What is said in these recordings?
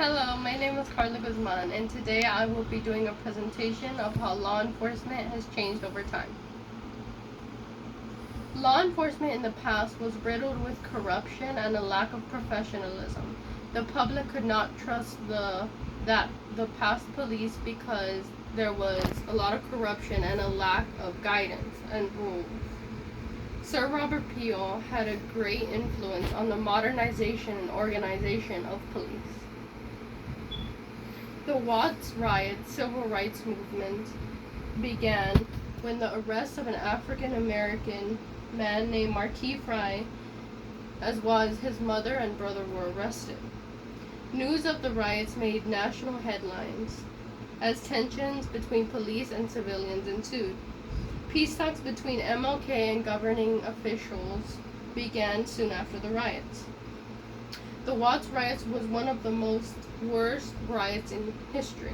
Hello, my name is Carla Guzman, and today I will be doing a presentation of how law enforcement has changed over time. Law enforcement in the past was riddled with corruption and a lack of professionalism. The public could not trust the past police because there was a lot of corruption and a lack of guidance and rules. Sir Robert Peel had a great influence on the modernization and organization of police. The Watts Riot civil rights movement began when the arrest of an African American man named Marquis Fry, as well as his mother and brother, were arrested. News of the riots made national headlines as tensions between police and civilians ensued. Peace talks between MLK and governing officials began soon after the riots. The Watts riots was one of the most worst riots in history,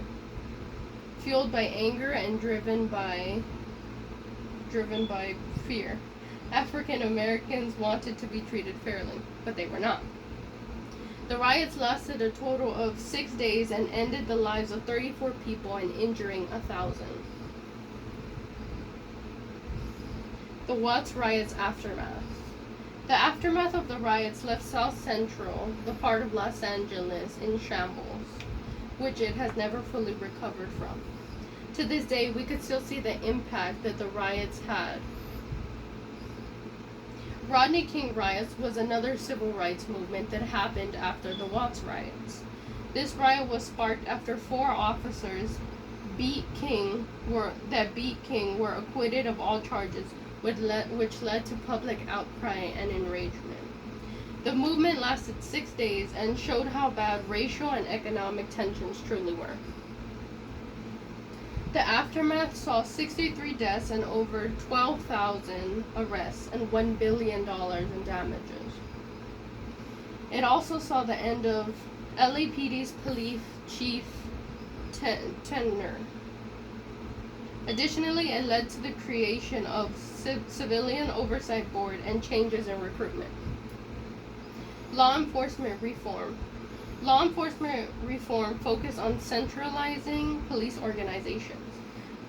fueled by anger and driven by fear. African Americans wanted to be treated fairly, but they were not. The riots lasted a total of 6 days and ended the lives of 34 people and injuring 1,000. The Watts riots aftermath. The aftermath of the riots left South Central, the part of Los Angeles, in shambles, which it has never fully recovered from. To this day, we could still see the impact that the riots had. Rodney King riots was another civil rights movement that happened after the Watts riots. This riot was sparked after 4 officers beat King were acquitted of all charges, which led to public outcry and enragement. The movement lasted 6 days and showed how bad racial and economic tensions truly were. The aftermath saw 63 deaths and over 12,000 arrests and $1 billion in damages. It also saw the end of LAPD's police chief tenure. Additionally, it led to the creation of Civilian Oversight Board and changes in recruitment. Law enforcement reform. Law enforcement reform focused on centralizing police organizations.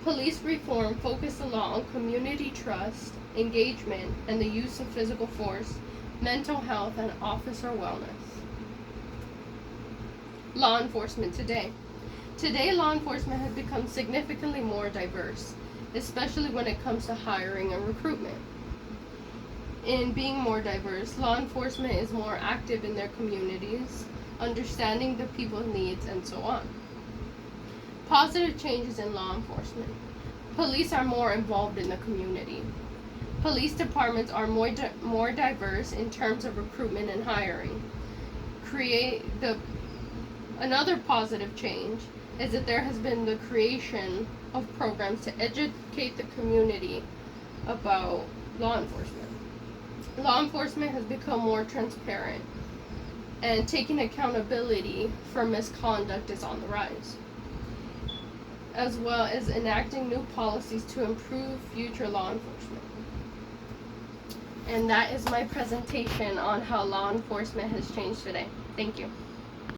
Police reform focused a lot on community trust, engagement, and the use of physical force, mental health, and officer wellness. Law enforcement today. Today, law enforcement has become significantly more diverse, especially when it comes to hiring and recruitment. In being more diverse, law enforcement is more active in their communities, understanding the people's needs, and so on. Positive changes in law enforcement. Police are more involved in the community. Police departments are more diverse in terms of recruitment and hiring. Another positive change is that there has been the creation of programs to educate the community about law enforcement. Law enforcement has become more transparent, and taking accountability for misconduct is on the rise, as well as enacting new policies to improve future law enforcement. And that is my presentation on how law enforcement has changed today. Thank you.